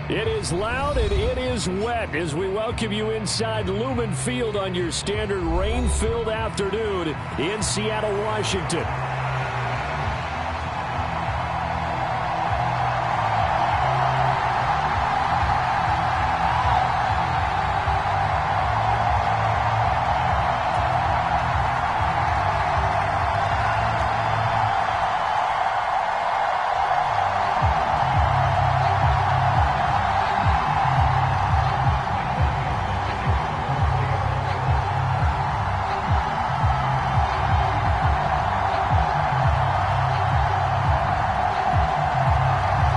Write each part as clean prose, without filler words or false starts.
It is loud and it is wet as we welcome you inside Lumen Field on your standard rain-filled afternoon in Seattle, Washington.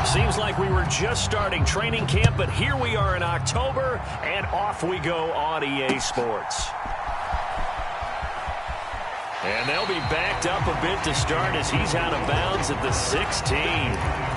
Seems like we were just starting training camp, but here we are in October, and off we go on EA Sports. And they'll be backed up a bit to start as he's out of bounds at the 16.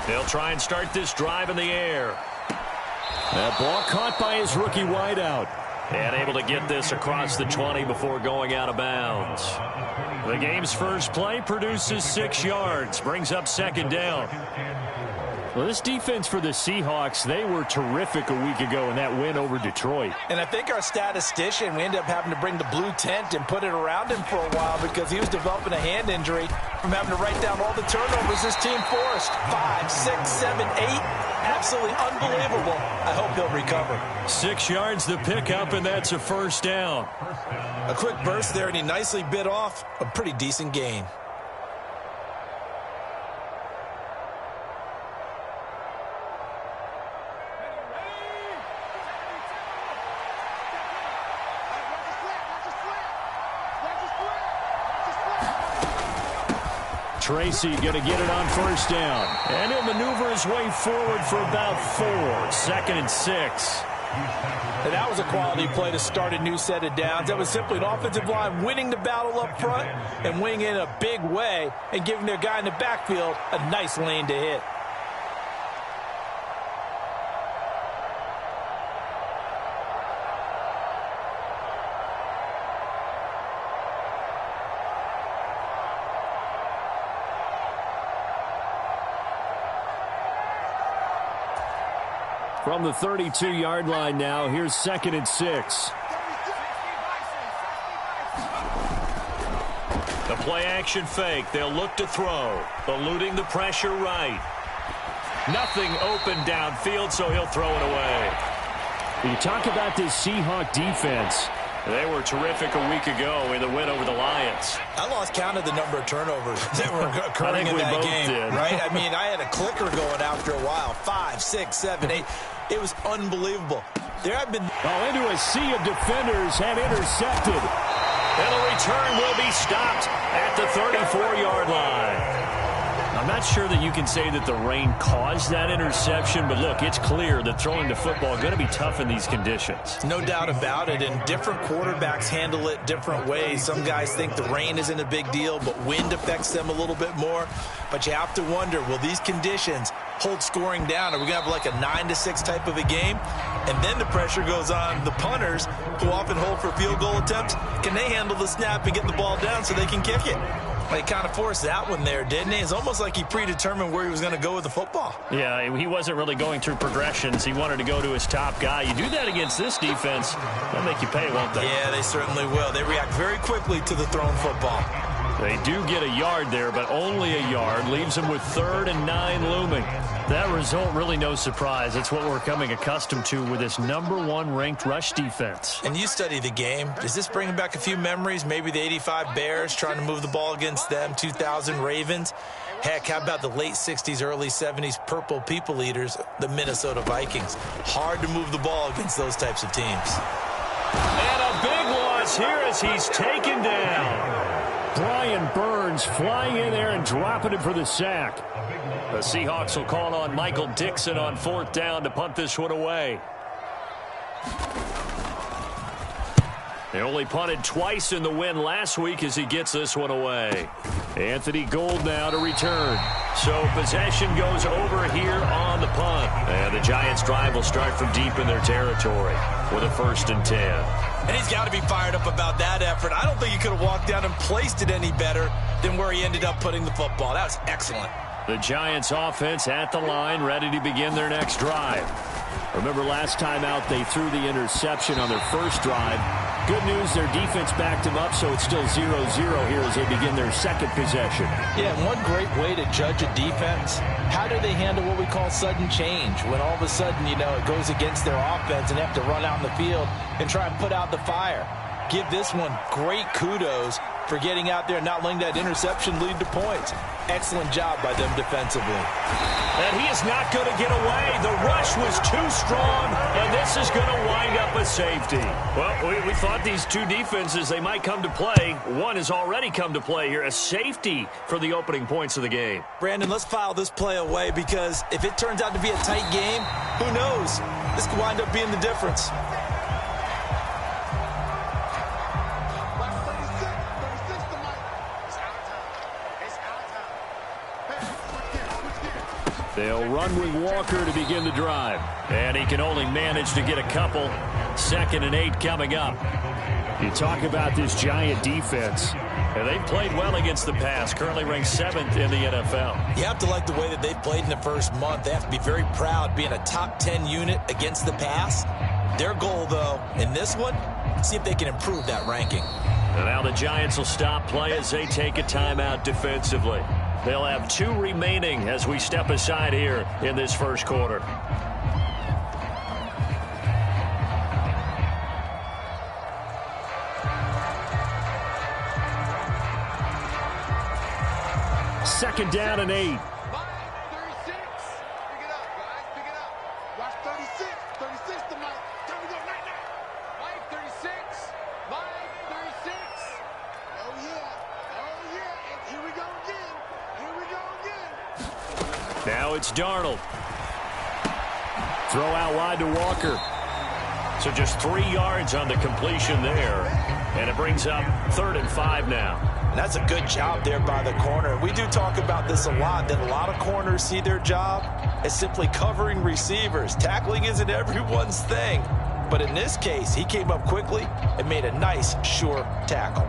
They'll try and start this drive in the air. That ball caught by his rookie wideout. And able to get this across the 20 before going out of bounds. The game's first play produces 6 yards, brings up second down. Well, this defense for the Seahawks, they were terrific a week ago in that win over Detroit. And I think our statistician, we ended up having to bring the blue tent and put it around him for a while because he was developing a hand injury from having to write down all the turnovers this team forced. 5, 6, 7, 8. Absolutely unbelievable. I hope he'll recover. 6 yards the pickup, and that's a first down. A quick burst there, and he nicely bit off a pretty decent gain. Tracy going to get it on first down. And he'll maneuver his way forward for about 4. 2nd and 6. And that was a quality play to start a new set of downs. That was simply an offensive line winning the battle up front and winning in a big way and giving their guy in the backfield a nice lane to hit. From the 32-yard line now, here's 2nd and 6. The play-action fake. They'll look to throw. Eluding the pressure right. Nothing open downfield, so he'll throw it away. You talk about this Seahawk defense. They were terrific a week ago in the win over the Lions. I lost count of the number of turnovers that were occurring in that game. Did. Right? I mean, I had a clicker going after a while. 5, 6, 7, 8. It was unbelievable. There have been... into a sea of defenders and intercepted. And the return will be stopped at the 34-yard line. I'm not sure that you can say that the rain caused that interception, but look, it's clear that throwing the football is going to be tough in these conditions. No doubt about it, and different quarterbacks handle it different ways. Some guys think the rain isn't a big deal, but wind affects them a little bit more. But you have to wonder, will these conditions hold scoring down? Are we going to have like a 9-6 type of a game? And then the pressure goes on the punters, who often hold for field goal attempts. Can they handle the snap and get the ball down so they can kick it? He kind of forced that one there, didn't he? It's almost like he predetermined where he was going to go with the football. Yeah, he wasn't really going through progressions. He wanted to go to his top guy. You do that against this defense, they'll make you pay, won't they? Yeah, they certainly will. They react very quickly to the thrown football. They do get a yard there, but only a yard. Leaves them with 3rd and 9 looming. That result, really no surprise. It's what we're coming accustomed to with this #1 ranked rush defense. And you study the game. Does this bring back a few memories? Maybe the 85 Bears trying to move the ball against them, 2000 Ravens. Heck, how about the late 60s, early 70s Purple People Eaters, the Minnesota Vikings? Hard to move the ball against those types of teams. And a big loss here as he's taken down. Brian Burns flying in there and dropping it for the sack. The Seahawks will call on Michael Dixon on 4th down to punt this one away. They only punted twice in the win last week as he gets this one away. Anthony Gould now to return. So possession goes over here on the punt. And the Giants' drive will start from deep in their territory with a 1st and 10. And he's got to be fired up about that effort. I don't think he could have walked down and placed it any better than where he ended up putting the football. That was excellent. The Giants' offense at the line, ready to begin their next drive. Remember last time out they threw the interception on their first drive. Good news, their defense backed them up, so it's still 0-0 here as they begin their second possession. Yeah, one great way to judge a defense, how do they handle what we call sudden change? When all of a sudden, you know, it goes against their offense and they have to run out in the field and try and put out the fire. Give this one great kudos for getting out there and not letting that interception lead to points. Excellent job by them defensively. And he is not going to get away. The rush was too strong, and this is going to wind up a safety. Well, we thought these two defenses, they might come to play. One has already come to play here, a safety for the opening points of the game. Brandon, let's file this play away because if it turns out to be a tight game, who knows? This could wind up being the difference. They'll run with Walker to begin the drive. And he can only manage to get a couple. 2nd and 8 coming up. You talk about this Giant defense. And they've played well against the pass. Currently ranked 7th in the NFL. You have to like the way that they've played in the first month. They have to be very proud being a top 10 unit against the pass. Their goal, though, in this one, see if they can improve that ranking. And now the Giants will stop play as they take a timeout defensively. They'll have 2 remaining as we step aside here in this first quarter. Second down and 8. 36. Pick it up, guys. Pick it up. Watch 36. 36 to Mike. Time to go right now. Mike 36. Mike 36. Oh, yeah. Oh, yeah. And here we go again. Here we go again. Now it's Darnold. Throw out wide to Walker. So just 3 yards on the completion there. And it brings up 3rd and 5 now. And that's a good job there by the corner. We do talk about this a lot, that a lot of corners see their job as simply covering receivers. Tackling isn't everyone's thing. But in this case, he came up quickly and made a nice, sure tackle.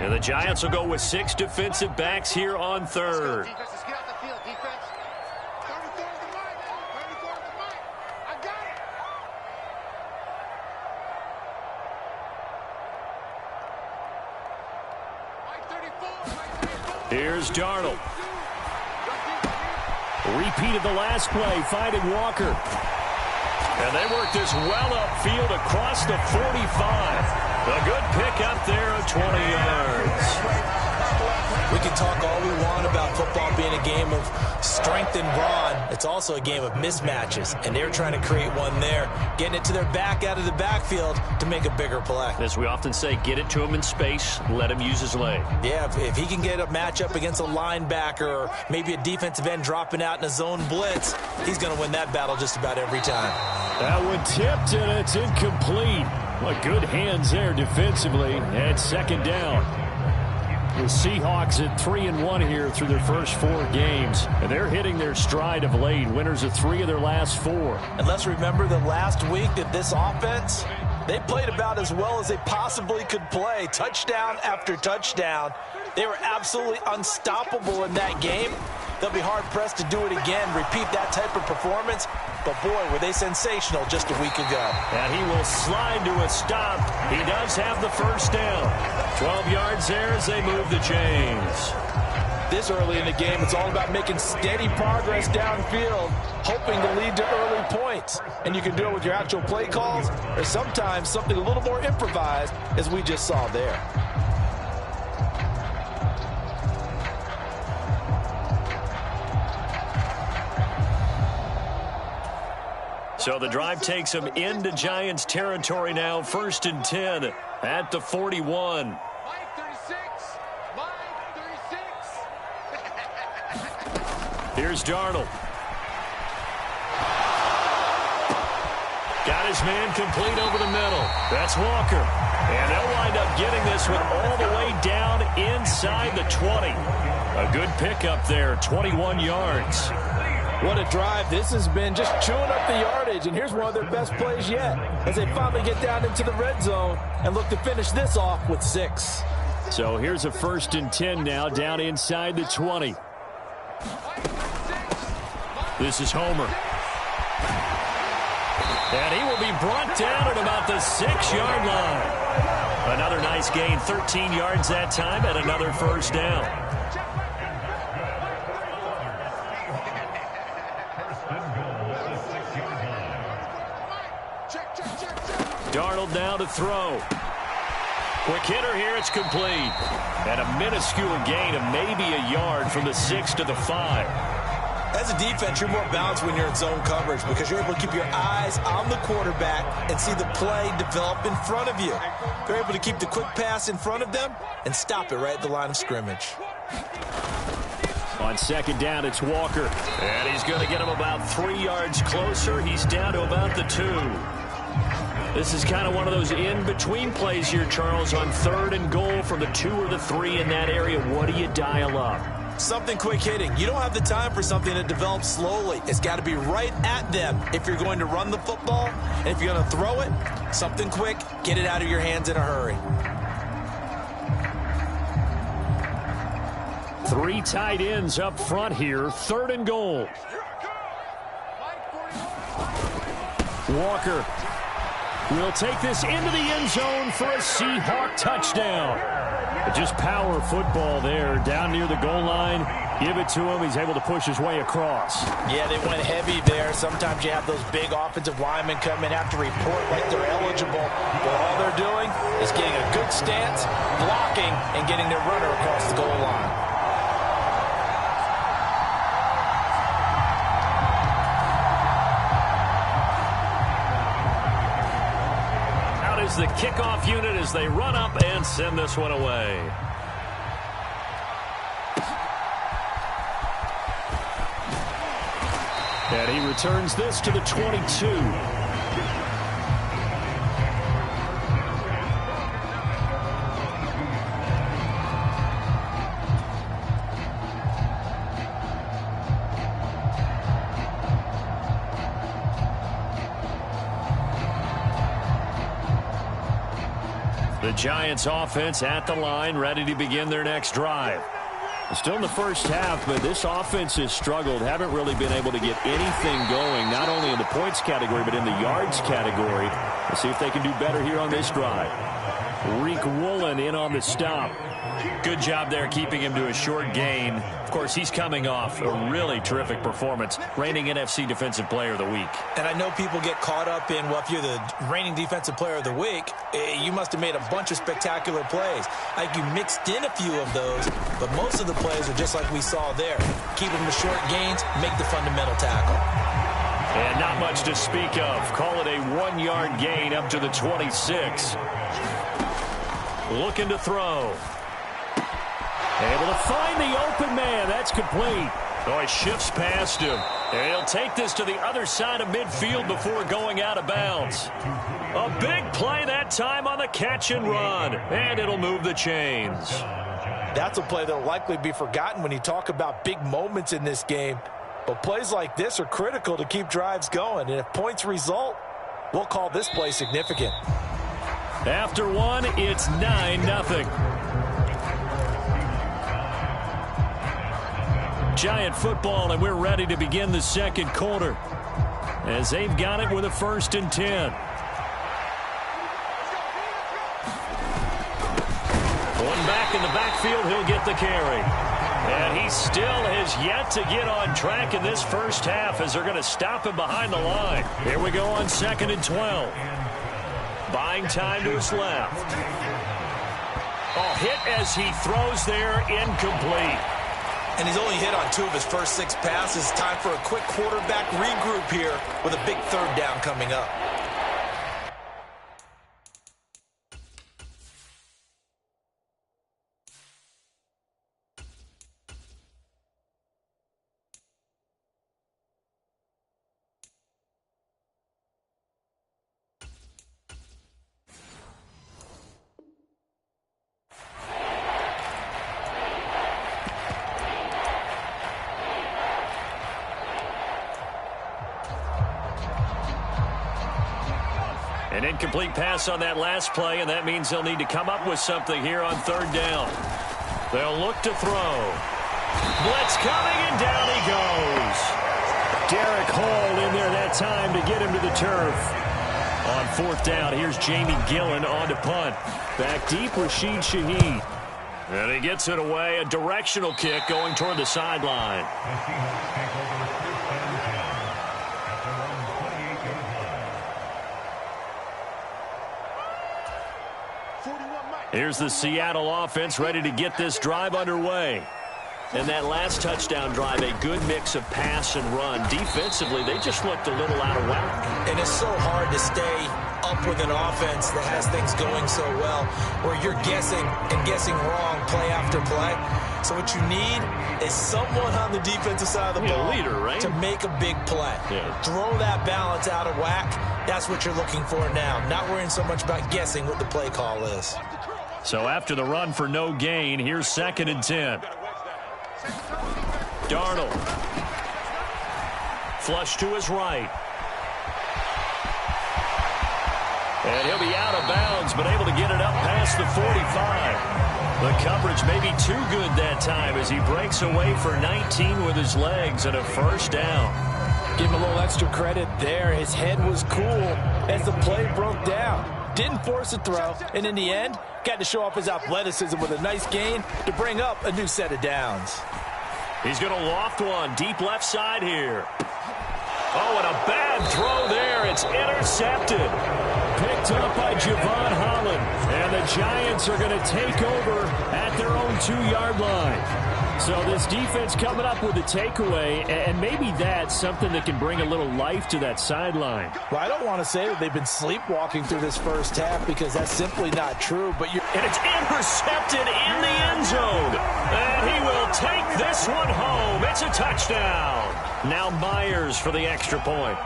And the Giants will go with 6 defensive backs here on 3rd. Defense, let's get out the field. Defense. 34 to Mike. 34 to Mike. I got it. Mike 34. Mike 34. Here's Darnold. Repeated the last play, finding Walker. And they work this well upfield across the 45. A good pick up there of 20 yards. We can talk all we want about football being a game of strength and brawn. It's also a game of mismatches, and they're trying to create one there, getting it to their back out of the backfield to make a bigger play. As we often say, get it to him in space, let him use his leg. Yeah, if he can get a matchup against a linebacker or maybe a defensive end dropping out in a zone blitz, he's going to win that battle just about every time. That one tipped, and it's incomplete. Well, good hands there defensively at 2nd down. The Seahawks at 3-1 here through their first 4 games. And they're hitting their stride of late. Winners of 3 of their last 4. And let's remember that last week that this offense, they played about as well as they possibly could play. Touchdown after touchdown. They were absolutely unstoppable in that game. They'll be hard-pressed to do it again, repeat that type of performance. But, boy, were they sensational just a week ago. And he will slide to a stop. He does have the first down. 12 yards there as they move the chains. This early in the game, it's all about making steady progress downfield, hoping to lead to early points. And you can do it with your actual play calls or sometimes something a little more improvised, as we just saw there. So the drive takes them into Giants territory now. 1st and 10 at the 41. Mike 36. Mike 36. Here's Darnold. Got his man complete over the middle. That's Walker. And they'll wind up getting this one all the way down inside the 20. A good pickup there, 21 yards. What a drive. This has been just chewing up the yardage, and here's one of their best plays yet as they finally get down into the red zone and look to finish this off with 6. So here's a 1st and 10 now down inside the 20. This is Homer. And he will be brought down at about the 6-yard line. Another nice gain, 13 yards that time, and another 1st down. Darnold now to throw. Quick hitter here, it's complete. And a minuscule gain of maybe a yard from the 6 to the 5. As a defense, you're more balanced when you're in zone coverage because you're able to keep your eyes on the quarterback and see the play develop in front of you. You're able to keep the quick pass in front of them and stop it right at the line of scrimmage. On 2nd down, it's Walker. And he's going to get him about 3 yards closer. He's down to about the 2. This is kind of one of those in-between plays here, Charles, on 3rd and goal from the 2 or the 3 in that area. What do you dial up? Something quick hitting. You don't have the time for something that develops slowly. It's got to be right at them if you're going to run the football. And if you're going to throw it, something quick, get it out of your hands in a hurry. 3 tight ends up front here. 3rd and goal. Walker will take this into the end zone for a Seahawk touchdown. Just power football there down near the goal line. Give it to him. He's able to push his way across. Yeah, they went heavy there. Sometimes you have those big offensive linemen come in, have to report like they're eligible. But all they're doing is getting a good stance, blocking, and getting their runner across the goal line. The kickoff unit as they run up and send this one away. And he returns this to the 22. The Giants offense at the line, ready to begin their next drive. Still in the first half, but this offense has struggled. Haven't really been able to get anything going, not only in the points category, but in the yards category. Let's see if they can do better here on this drive. Reek Woolen in on the stop. Good job there keeping him to a short gain. Of course, he's coming off a really terrific performance, reigning NFC Defensive Player of the Week. And I know people get caught up in, well, if you're the reigning Defensive Player of the Week, you must have made a bunch of spectacular plays. I think you mixed in a few of those, but most of the plays are just like we saw there. Keep them to short gains, make the fundamental tackle. And not much to speak of. Call it a 1-yard gain up to the 26. Looking to throw. Able to find the open man. That's complete. Oh, he shifts past him. And he'll take this to the other side of midfield before going out of bounds. A big play that time on the catch and run. And it'll move the chains. That's a play that will likely be forgotten when you talk about big moments in this game. But plays like this are critical to keep drives going. And if points result, we'll call this play significant. After one, it's 9-0. Giant football, and we're ready to begin the second quarter as they've got it with a 1st and 10. One back in the backfield, he'll get the carry. And he still has yet to get on track in this first half as they're going to stop him behind the line. Here we go on 2nd and 12. Buying time to his left. Oh, hit as he throws there, incomplete. And he's only hit on 2 of his first 6 passes. Time for a quick quarterback regroup here with a big 3rd down coming up. An incomplete pass on that last play, and that means they'll need to come up with something here on third down. They'll look to throw. Blitz coming, and down he goes. Derek Hall in there that time to get him to the turf. On fourth down, here's Jamie Gillen on to punt. Back deep, Rashid Shaheed. And he gets it away. A directional kick going toward the sideline. Here's the Seattle offense ready to get this drive underway. And that last touchdown drive, a good mix of pass and run. Defensively, they just looked a little out of whack. And it's so hard to stay up with an offense that has things going so well, where you're guessing and guessing wrong play after play. So what you need is someone on the defensive side of the ball, leader, right? to make a big play. Yeah. Throw that balance out of whack. That's what you're looking for now. Not worrying so much about guessing what the play call is. So after the run for no gain, here's 2nd and 10. Darnold. Flush to his right. And he'll be out of bounds, but able to get it up past the 45. The coverage may be too good that time as he breaks away for 19 with his legs and a first down. Give him a little extra credit there. His head was cool as the play broke down. Didn't force a throw, and in the end, got to show off his athleticism with a nice gain to bring up a new set of downs. He's going to loft one deep left side here. Oh, and a bad throw there. It's intercepted. Picked up by Javon Holland. And the Giants are going to take over at their own 2-yard line. So this defense coming up with a takeaway, and maybe that's something that can bring a little life to that sideline. Well, I don't want to say that they've been sleepwalking through this first half because that's simply not true. But and it's intercepted in the end zone. And he will take this one home. It's a touchdown. Now Myers for the extra point.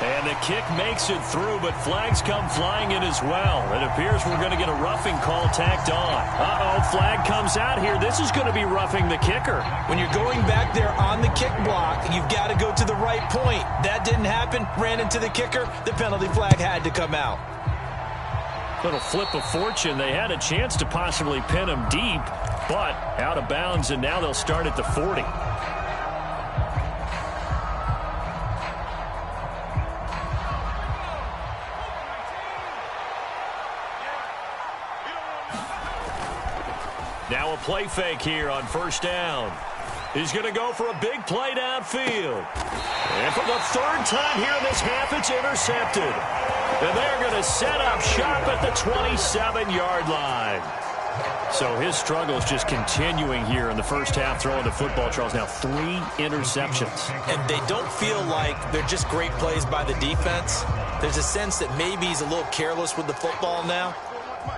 And the kick makes it through, but flags come flying in as well. It appears we're going to get a roughing call tacked on. Uh-oh, flag comes out here. This is going to be roughing the kicker. When you're going back there on the kick block, you've got to go to the right point. That didn't happen. Ran into the kicker. The penalty flag had to come out. Little flip of fortune. They had a chance to possibly pin him deep, but out of bounds, and now they'll start at the 40. Now a play fake here on first down. He's going to go for a big play downfield. And for the third time here in this half, it's intercepted. And they're going to set up shop at the 27-yard line. So his struggle is just continuing here in the first half, throwing the football. Charles, now 3 interceptions. And they don't feel like they're just great plays by the defense. There's a sense that maybe he's a little careless with the football now.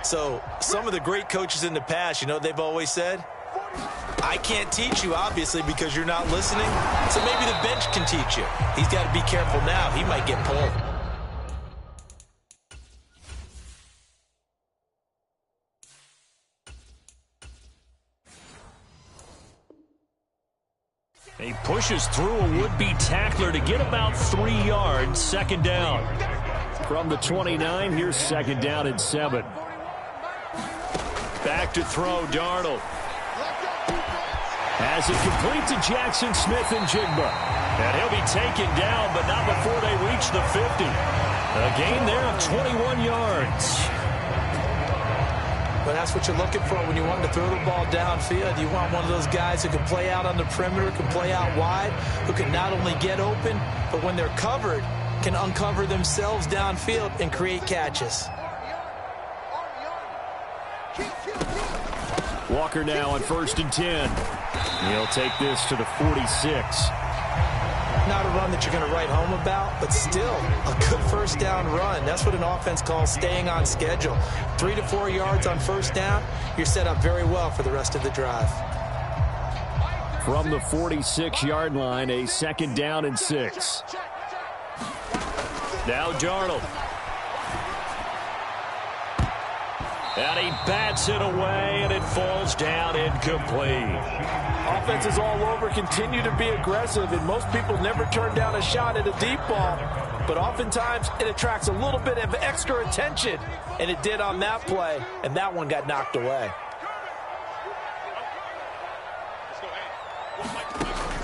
So some of the great coaches in the past, you know, they've always said, I can't teach you, obviously, because you're not listening. So maybe the bench can teach you. He's got to be careful now. He might get pulled. He pushes through a would-be tackler to get about 3 yards, second down. From the 29, here's second down and 7. Back to throw, Darnold. Has it complete to Jackson Smith-Njigba. And he'll be taken down, but not before they reach the 50. A gain there of 21 yards. But that's what you're looking for when you want to throw the ball downfield. You want one of those guys who can play out on the perimeter, can play out wide, who can not only get open, but when they're covered, can uncover themselves downfield and create catches. Walker now on 1st and 10. He'll take this to the 46. Not a run that you're going to write home about, but still a good first down run. That's what an offense calls staying on schedule. 3 to 4 yards on first down, you're set up very well for the rest of the drive. From the 46-yard line, a second down and 6. Now Darnold. And he bats it away, and it falls down incomplete. Offense is all over, continue to be aggressive, and most people never turn down a shot at a deep ball. But oftentimes, it attracts a little bit of extra attention, and it did on that play, and that one got knocked away.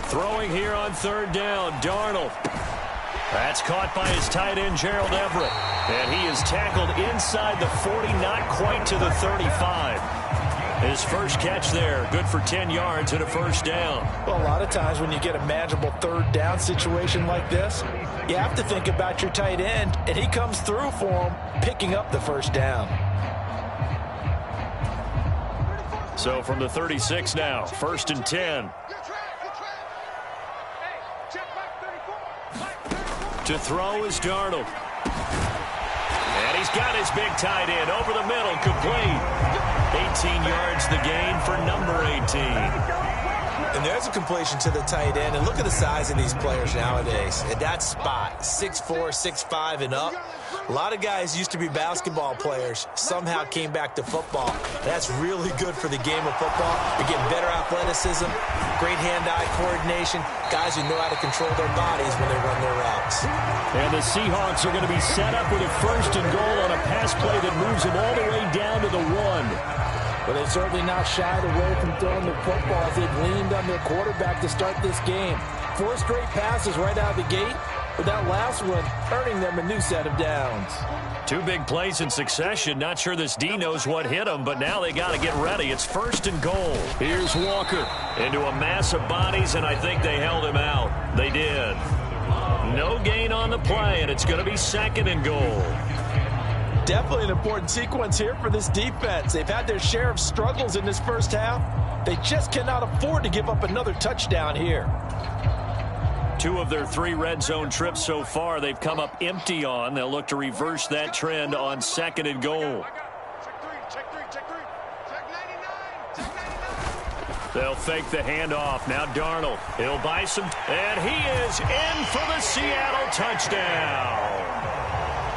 Throwing here on third down, Darnold. That's caught by his tight end, Gerald Everett. And he is tackled inside the 40, not quite to the 35. His first catch there, good for 10 yards and a first down. Well, a lot of times when you get a manageable third down situation like this, you have to think about your tight end, and he comes through for him, picking up the first down. So from the 36 now, 1st and 10. To throw is Darnold. And he's got his big tight end over the middle, complete. 18 yards the gain for number 18. And there's a completion to the tight end. And look at the size of these players nowadays. At that spot, 6'4", 6'5", and up. A lot of guys used to be basketball players, somehow came back to football. That's really good for the game of football. You're getting better athleticism, great hand-eye coordination, guys who know how to control their bodies when they run their routes. And the Seahawks are going to be set up with a 1st and goal on a pass play that moves them all the way down to the 1. But they've certainly not shied away from throwing the football as they've leaned on their quarterback to start this game. 4 straight passes right out of the gate, with that last one earning them a new set of downs. 2 big plays in succession. Not sure this D knows what hit him, but now they got to get ready. It's 1st and goal. Here's Walker into a mass of bodies, and I think they held him out. They did. No gain on the play, and it's going to be 2nd and goal. Definitely an important sequence here for this defense. They've had their share of struggles in this first half. They just cannot afford to give up another touchdown here. 2 of their 3 red zone trips so far they've come up empty on. They'll look to reverse that trend on 2nd and goal. They'll fake the handoff. Now Darnold. He'll buy some. And he is in for the Seattle touchdown.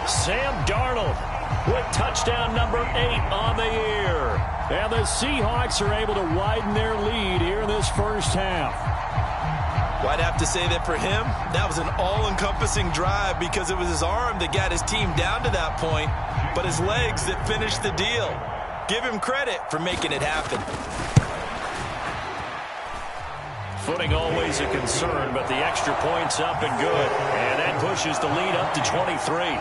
Sam Darnold with touchdown number 8 on the year. And the Seahawks are able to widen their lead here in this first half. Well, I'd have to say that for him, that was an all-encompassing drive because it was his arm that got his team down to that point, but his legs that finished the deal. Give him credit for making it happen. Footing always a concern, but the extra point's up and good. And that pushes the lead up to 23.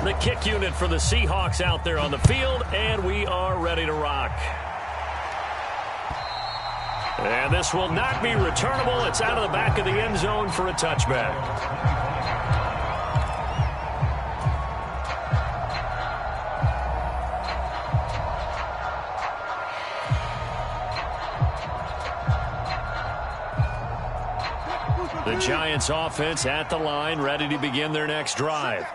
The kick unit for the Seahawks out there on the field, and we are ready to rock. And this will not be returnable. It's out of the back of the end zone for a touchback. The Giants offense at the line, ready to begin their next drive.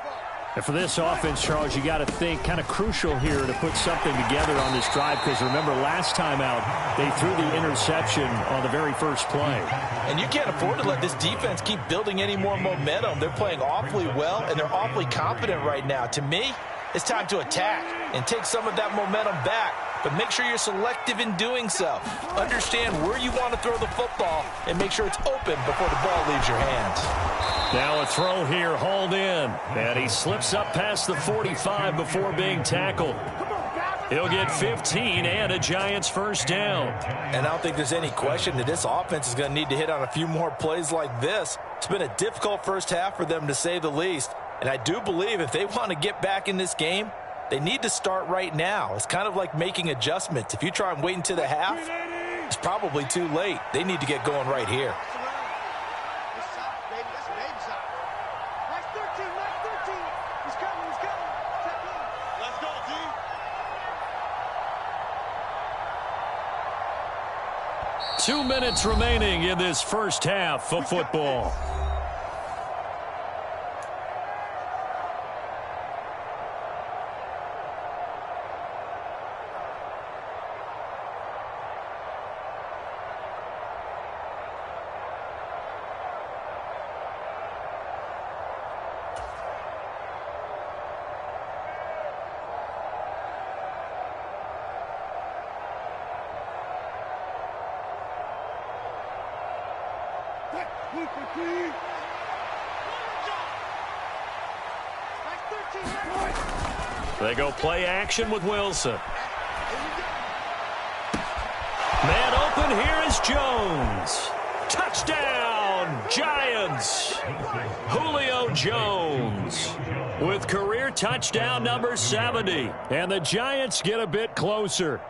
And for this offense, Charles, you got to think kind of crucial here to put something together on this drive because remember last time out they threw the interception on the very first play. And you can't afford to let this defense keep building any more momentum. They're playing awfully well and they're awfully confident right now. To me, it's time to attack and take some of that momentum back. But make sure you're selective in doing so. Understand where you want to throw the football and make sure it's open before the ball leaves your hands. Now a throw here, hauled in. And he slips up past the 45 before being tackled. He'll get 15 and a Giants first down. And I don't think there's any question that this offense is going to need to hit on a few more plays like this. It's been a difficult first half for them, to say the least. And I do believe if they want to get back in this game, they need to start right now. It's kind of like making adjustments. If you try and wait until the half, it's probably too late. They need to get going right here. 2 minutes remaining in this first half of football. They go play action with Wilson. Man open, here is Jones. Touchdown, Giants. Julio Jones with career touchdown number 70. And the Giants get a bit closer.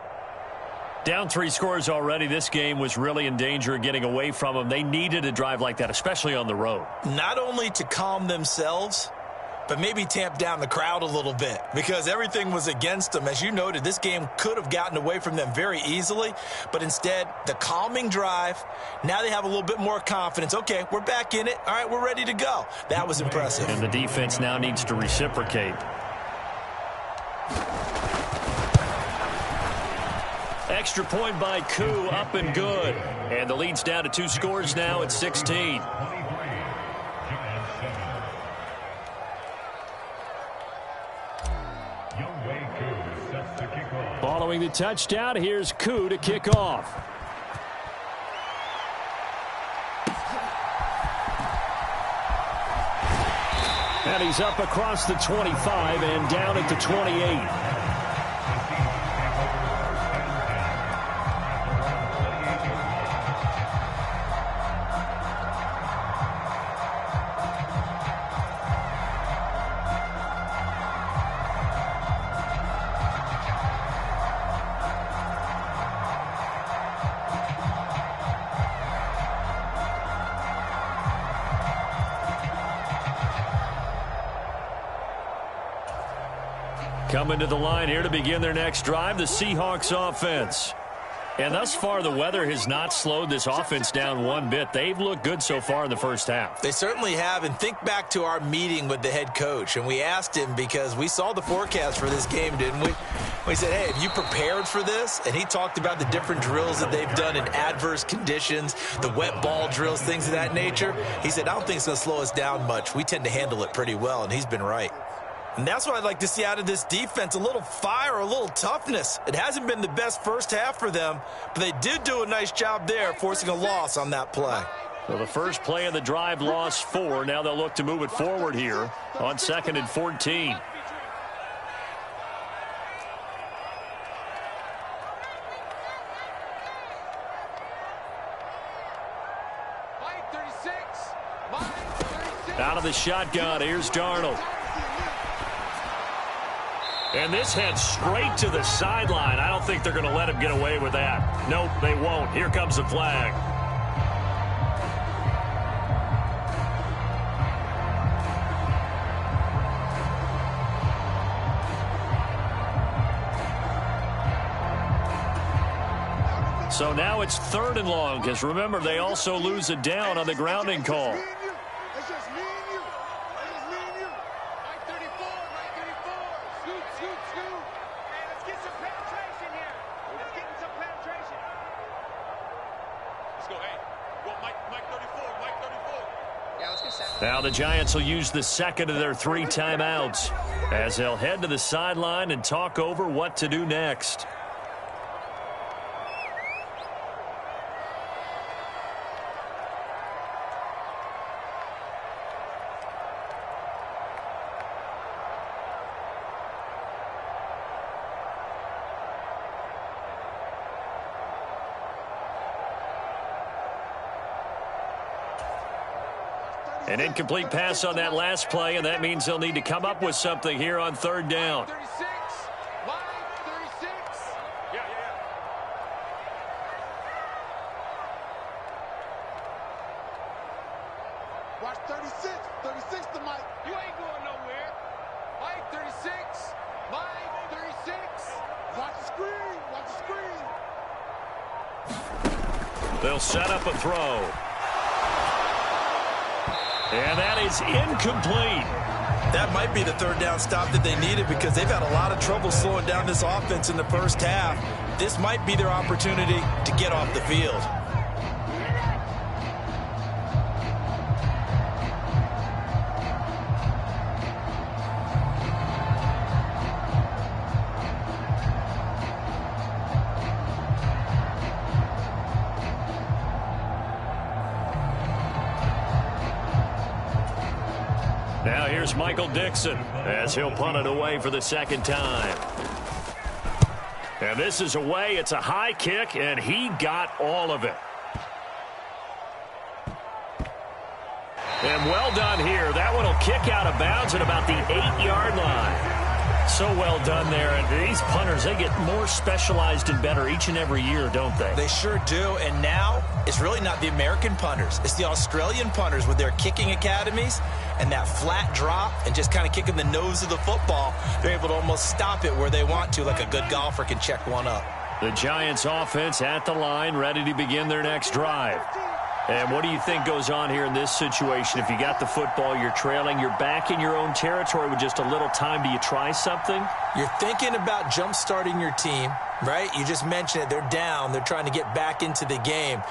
Down 3 scores already. This game was really in danger of getting away from them. They needed a drive like that, especially on the road. Not only to calm themselves, but maybe tamp down the crowd a little bit because everything was against them. As you noted, this game could have gotten away from them very easily, but instead, the calming drive, now they have a little bit more confidence. Okay, we're back in it. All right, we're ready to go. That was impressive. And the defense now needs to reciprocate. Extra point by Koo, up and good. And the lead's down to 2 scores now at 16. Following the touchdown, here's Koo to kick off. And he's up across the 25 and down at the 28. Coming to the line here to begin their next drive, the Seahawks offense. And thus far, the weather has not slowed this offense down one bit. They've looked good so far in the first half. They certainly have, and think back to our meeting with the head coach, and we asked him because we saw the forecast for this game, didn't we? We said, hey, have you prepared for this? And he talked about the different drills that they've done in adverse conditions, the wet ball drills, things of that nature. He said, I don't think it's going to slow us down much. We tend to handle it pretty well, and he's been right. And that's what I'd like to see out of this defense, a little fire, a little toughness. It hasn't been the best first half for them, but they did do a nice job there, forcing a loss on that play. Well, the first play of the drive lost 4. Now they'll look to move it forward here on 2nd and 14. Out of the shotgun, here's Darnold. And this heads straight to the sideline. I don't think they're going to let him get away with that. Nope, they won't. Here comes the flag. So now it's 3rd and long, because remember, they also lose a down on the grounding call. Now the Giants will use the second of their 3 timeouts as they'll head to the sideline and talk over what to do next. An incomplete pass on that last play, and that means they'll need to come up with something here on 3rd down. 36. Line 36. Yeah. Watch 36. 36 to Mike. You ain't going nowhere. Mike 36. Line 36. Watch the screen. Watch the screen. They'll set up a throw. And that is incomplete. That might be the third down stop that they needed because they've had a lot of trouble slowing down this offense in the first half. This might be their opportunity to get off the field. Now here's Michael Dixon as he'll punt it away for the second time. And this is away. It's a high kick, and he got all of it. And well done here. That one will kick out of bounds at about the 8-yard line. So well done there. And these punters, they get more specialized and better each and every year, don't they? They sure do. And now it's really not the American punters. It's the Australian punters with their kicking academies and that flat drop and just kind of kicking the nose of the football. They're able to almost stop it where they want to, like a good golfer can check one up. The Giants offense at the line, ready to begin their next drive. And what do you think goes on here in this situation? If you got the football, you're trailing, you're back in your own territory with just a little time. Do you try something? You're thinking about jump-starting your team, right? You just mentioned it. They're down. They're trying to get back into the game.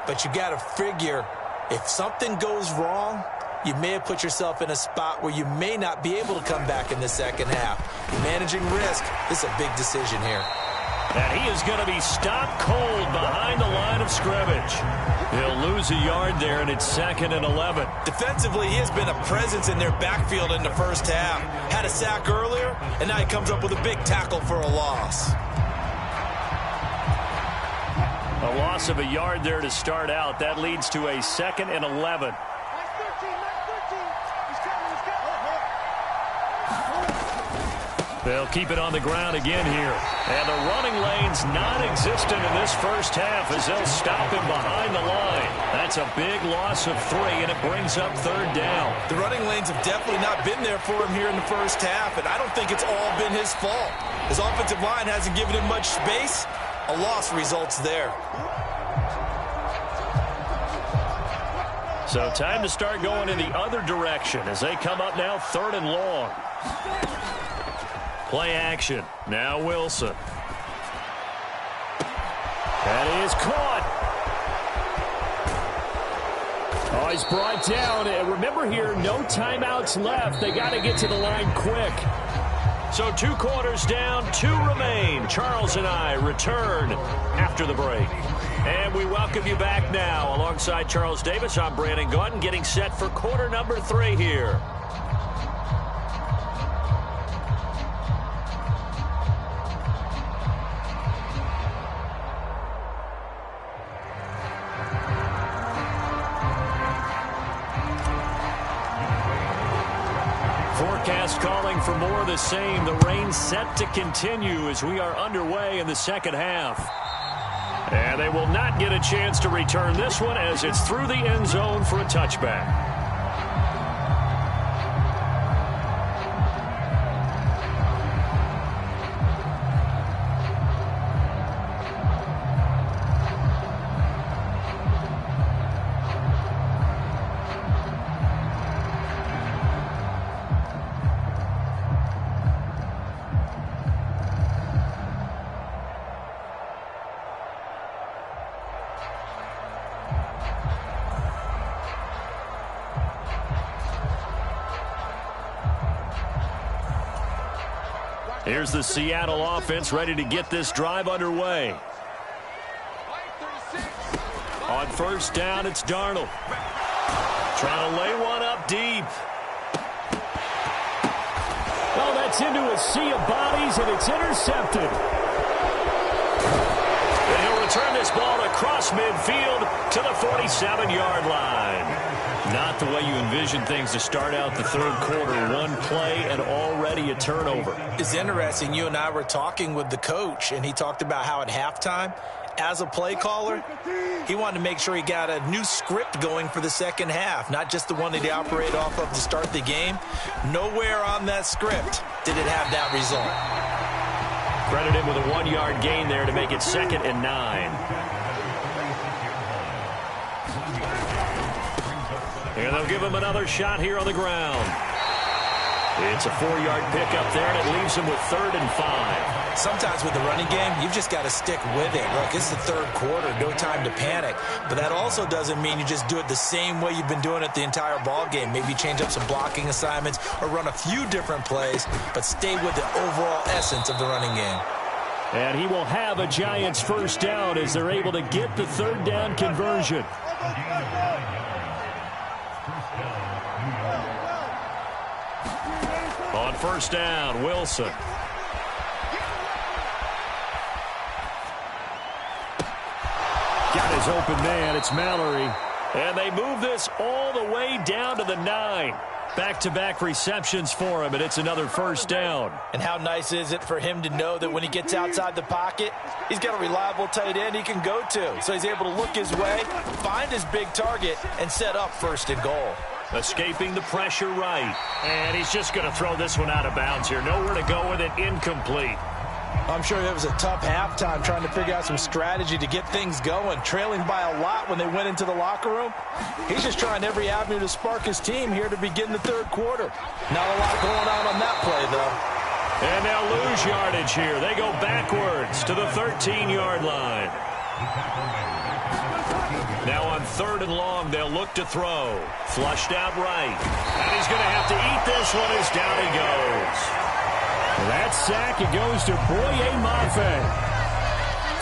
But you got to figure if something goes wrong, you may have put yourself in a spot where you may not be able to come back in the second half. Managing risk, this is a big decision here. And he is going to be stopped cold behind the line of scrimmage. He'll lose a yard there, and it's 2nd and 11. Defensively, he has been a presence in their backfield in the first half. Had a sack earlier, and now he comes up with a big tackle for a loss. A loss of a yard there to start out. That leads to a 2nd and 11. They'll keep it on the ground again here. And the running lane's non-existent in this first half as they'll stop him behind the line. That's a big loss of 3, and it brings up 3rd down. The running lanes have definitely not been there for him here in the first half, and I don't think it's all been his fault. His offensive line hasn't given him much space. A loss results there. So time to start going in the other direction as they come up now 3rd and long. Play action. Now Wilson. That is caught. Oh, he's brought down. And remember here, no timeouts left. They got to get to the line quick. So 2 quarters down, 2 remain. Charles and I return after the break. And we welcome you back now. Alongside Charles Davis, I'm Brandon Gaudin, getting set for quarter number 3 here. Forecast calling for more of the same. The rain set to continue as we are underway in the second half. And they will not get a chance to return this one as it's through the end zone for a touchback. Here's the Seattle offense ready to get this drive underway. On 1st down, it's Darnold. Trying to lay one up deep. Oh, that's into a sea of bodies, and it's intercepted. And he'll return this ball across midfield to the 47-yard line. Not the way you envision things to start out the 3rd quarter. 1 play and already a turnover. It's interesting. You and I were talking with the coach, and he talked about how at halftime, as a play caller, he wanted to make sure he got a new script going for the second half, not just the one that he operated off of to start the game. Nowhere on that script did it have that result. Credit him with a 1-yard gain there to make it 2nd and 9. And they'll give him another shot here on the ground. It's a 4-yard pickup there, and it leaves him with 3rd and 5. Sometimes with the running game, you've just got to stick with it. Look, it's the 3rd quarter, no time to panic. But that also doesn't mean you just do it the same way you've been doing it the entire ball game. Maybe change up some blocking assignments or run a few different plays, but stay with the overall essence of the running game. And he will have a Giants first down as they're able to get the 3rd down conversion. On first down, Wilson. Got his open man. It's Mallory. And they move this all the way down to the 9. Back-to-back receptions for him, and it's another first down. And how nice is it for him to know that when he gets outside the pocket, he's got a reliable tight end he can go to. So he's able to look his way, find his big target, and set up 1st and goal. Escaping the pressure right. And he's just going to throw this one out of bounds here. Nowhere to go with it. Incomplete. I'm sure it was a tough halftime trying to figure out some strategy to get things going. Trailing by a lot when they went into the locker room. He's just trying every avenue to spark his team here to begin the 3rd quarter. Not a lot going on that play, though. And they'll lose yardage here. They go backwards to the 13-yard line. Now on 3rd and long, they'll look to throw. Flushed out right. And he's going to have to eat this one as down he goes. That sack, it goes to Boye Mafe.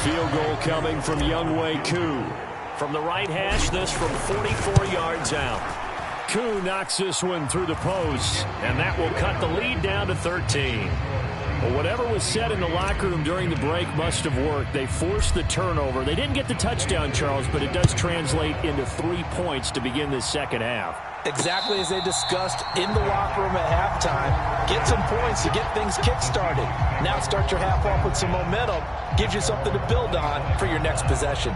Field goal coming from Younghoe Koo. From the right hash, this from 44 yards out. Koo knocks this one through the post, and that will cut the lead down to 13. Well, whatever was said in the locker room during the break must have worked. They forced the turnover. They didn't get the touchdown, Charles, but it does translate into 3 points to begin this second half. Exactly as they discussed in the locker room at halftime. Get some points to get things kick-started. Now start your half off with some momentum. Gives you something to build on for your next possession.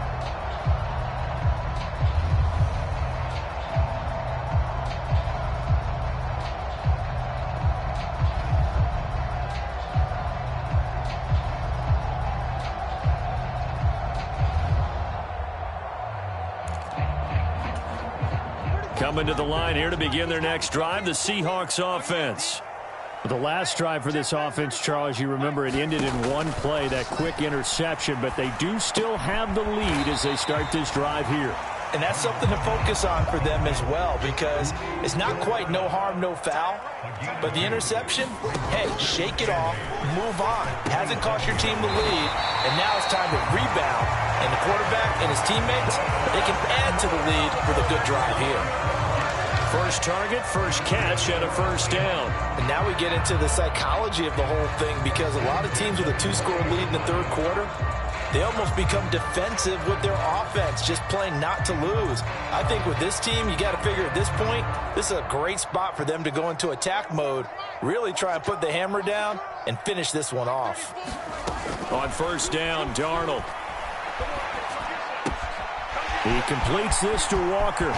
Coming to the line here to begin their next drive, the Seahawks offense. The last drive for this offense, Charles, you remember it ended in one play, that quick interception, but they do still have the lead as they start this drive here. And that's something to focus on for them as well, because it's not quite no harm, no foul. But the interception, hey, shake it off, move on. Hasn't cost your team the lead, and now it's time to rebound. And the quarterback and his teammates, they can add to the lead with a good drive here. First target, first catch, and a first down. And now we get into the psychology of the whole thing, because a lot of teams with a 2-score lead in the 3rd quarter, they almost become defensive with their offense, just playing not to lose. I think with this team, you got to figure at this point, this is a great spot for them to go into attack mode, really try and put the hammer down and finish this one off. On first down, Darnold. He completes this to Walker.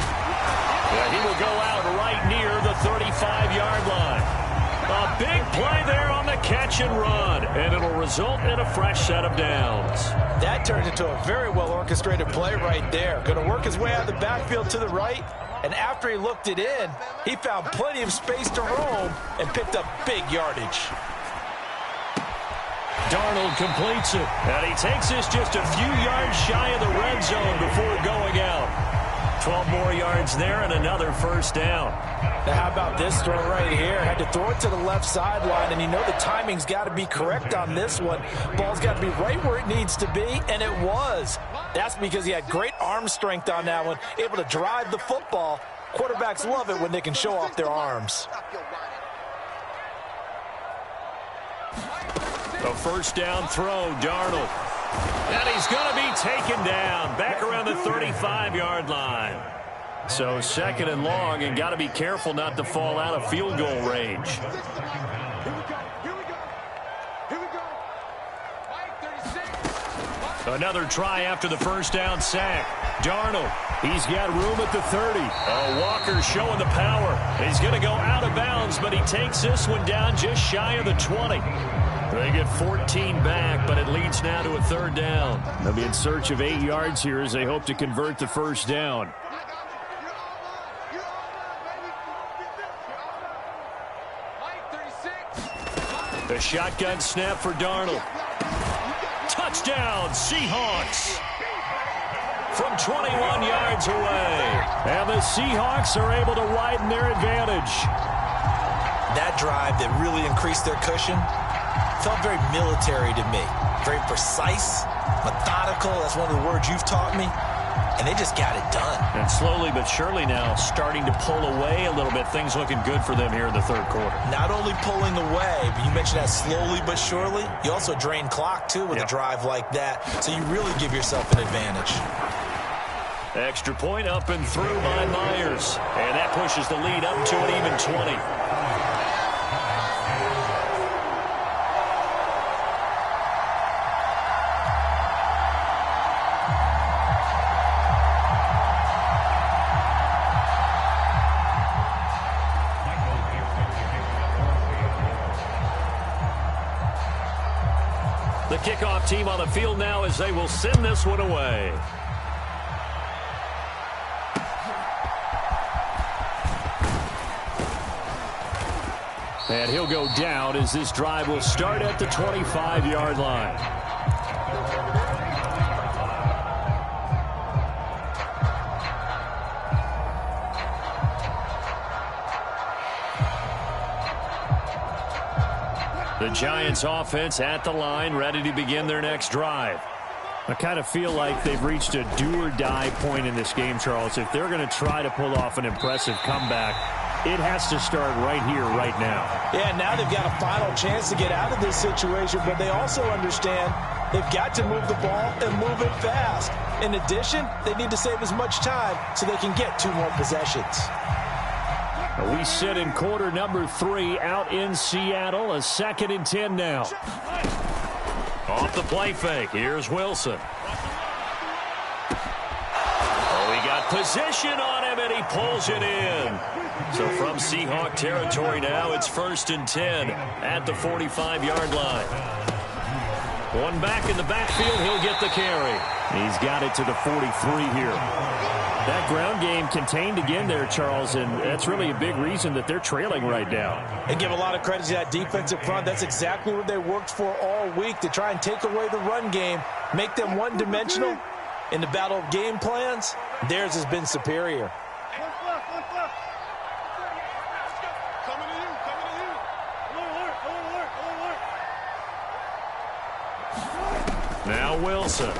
Yeah, he will go out right near the 35-yard line. A big play there on the catch and run, and it'll result in a fresh set of downs. That turned into a very well-orchestrated play right there. Going to work his way out of the backfield to the right, and after he looked it in, he found plenty of space to roam and picked up big yardage. Darnold completes it, and he takes this just a few yards shy of the red zone before going out. 12 more yards there and another first down. Now how about this throw right here? Had to throw it to the left sideline, and you know the timing's got to be correct on this one. Ball's got to be right where it needs to be, and it was. That's because he had great arm strength on that one, able to drive the football. Quarterbacks love it when they can show off their arms. A first down throw, Darnold. And he's going to be taken down back around the 35-yard line. So 2nd and long, and got to be careful not to fall out of field goal range. Another try after the first down sack. Darnold, he's got room at the 30. Oh, Walker showing the power. He's going to go out of bounds, but he takes this one down just shy of the 20. They get 14 back, but it leads now to a 3rd down. They'll be in search of 8 yards here as they hope to convert the first down. shotgun snap for Darnold. Touchdown, Seahawks. From 21 yards away. And the Seahawks are able to widen their advantage. That drive that really increased their cushion felt very military to me. Very precise, methodical. That's one of the words you've taught me. And they just got it done. And slowly but surely now starting to pull away a little bit. Things looking good for them here in the third quarter. Not only pulling away, but you mentioned that slowly but surely. You also drain clock, too, with a drive like that. So you really give yourself an advantage. Extra point up and through by Myers. And that pushes the lead up to an even 20. The kickoff team on the field now as they will send this one away. And he'll go down as this drive will start at the 25-yard line. The Giants offense at the line, ready to begin their next drive. I kind of feel like they've reached a do-or-die point in this game, Charles. If they're going to try to pull off an impressive comeback, it has to start right here, right now. Yeah, now they've got a final chance to get out of this situation, but they also understand they've got to move the ball and move it fast. In addition, they need to save as much time so they can get 2 more possessions. We sit in quarter number 3 out in Seattle. A 2nd and 10 now. Off the play fake. Here's Wilson. Oh, he got position on him, and he pulls it in. So from Seahawk territory now, it's 1st and 10 at the 45-yard line. One back in the backfield. He'll get the carry. He's got it to the 43 here. That ground game contained again there, Charles, and that's really a big reason that they're trailing right now. And give a lot of credit to that defensive front. That's exactly what they worked for all week, to try and take away the run game, make them one-dimensional. In the battle of game plans, theirs has been superior. Now Wilson.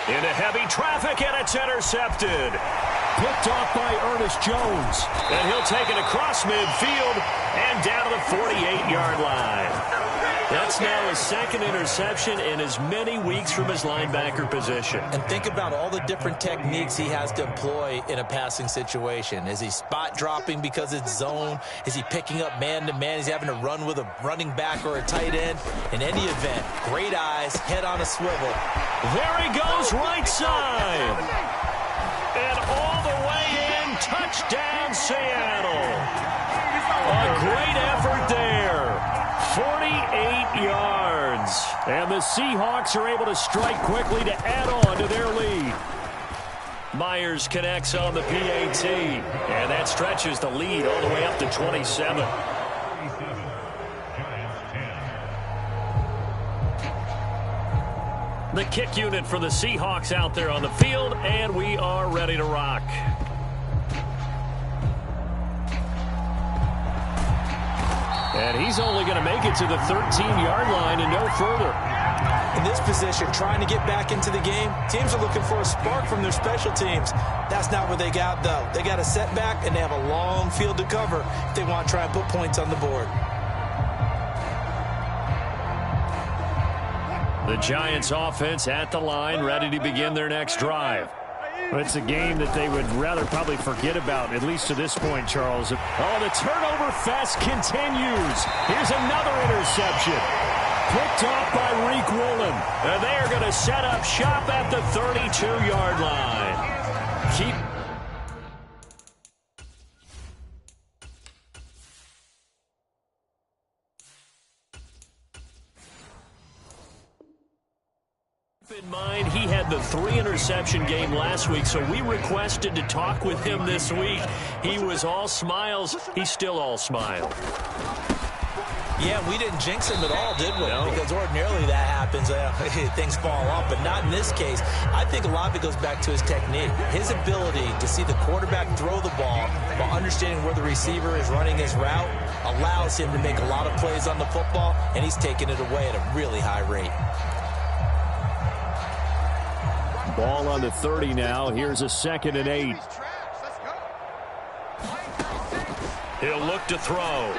Into heavy traffic, and it's intercepted. Picked off by Ernest Jones. And he'll take it across midfield and down to the 48-yard line. That's now his 2nd interception in as many weeks from his linebacker position. And think about all the different techniques he has to employ in a passing situation. Is he spot dropping because it's zone? Is he picking up man-to-man? Is he having to run with a running back or a tight end? In any event, great eyes, head on a swivel. There he goes, right side. And all the way in, touchdown Seattle. A great effort there. 48 yards. And the Seahawks are able to strike quickly to add on to their lead. Myers connects on the PAT. And that stretches the lead all the way up to 27. The kick unit for the Seahawks out there on the field, and we are ready to rock. And he's only going to make it to the 13-yard line and no further. In this position, trying to get back into the game, teams are looking for a spark from their special teams. That's not what they got, though. They got a setback, and they have a long field to cover if they want to try and put points on the board. The Giants offense at the line, ready to begin their next drive. It's a game that they would rather probably forget about, at least to this point, Charles. Oh, the turnover fest continues. Here's another interception. Picked off by Reek Woolen. And they are going to set up shop at the 32-yard line. Keep in mind, he had the 3-interception game last week, so we requested to talk with him this week. He was all smiles. He's still all smile. Yeah, we didn't jinx him at all, did we? No. Because ordinarily that happens. Things fall off, but not in this case. I think a lot of it goes back to his technique. His ability to see the quarterback throw the ball while understanding where the receiver is running his route allows him to make a lot of plays on the football, and he's taking it away at a really high rate. Ball on the 30 now. Here's a 2nd and 8. He'll look to throw.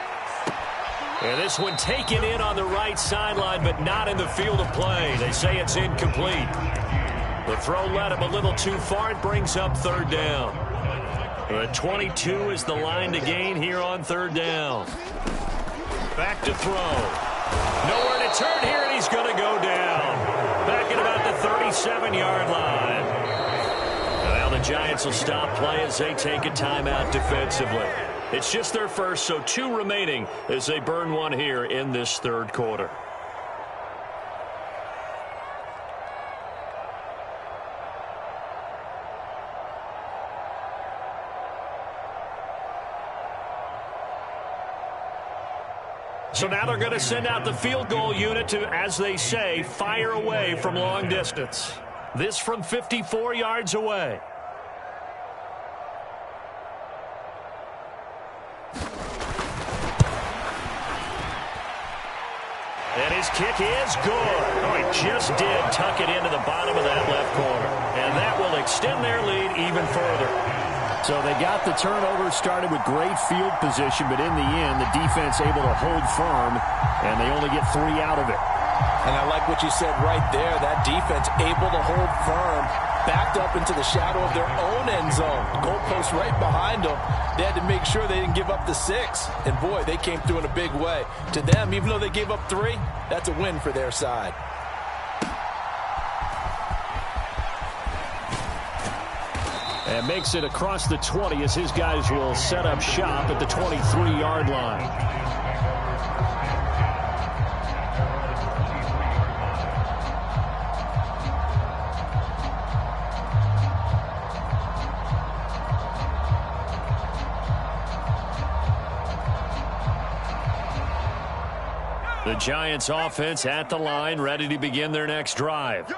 And this one taken in on the right sideline, but not in the field of play. They say it's incomplete. The throw led him a little too far. It brings up 3rd down. 22 is the line to gain here on 3rd down. Back to throw. Nowhere to turn here, and he's going to go down. Back at about the 37-yard line. Now the Giants will stop play as they take a timeout defensively. It's just their first, so 2 remaining as they burn one here in this 3rd quarter. So now they're going to send out the field goal unit to, as they say, fire away from long distance. This from 54 yards away. And his kick is good. Oh, he just did tuck it into the bottom of that left corner. And that will extend their lead even further. So they got the turnover started with great field position, but in the end, the defense able to hold firm, and they only get 3 out of it. And I like what you said right there. That defense able to hold firm, backed up into the shadow of their own end zone. Goalpost right behind them. They had to make sure they didn't give up the 6. And, boy, they came through in a big way. To them, even though they gave up 3, that's a win for their side. And makes it across the 20 as his guys will set up shop at the 23-yard line. The Giants offense at the line, ready to begin their next drive.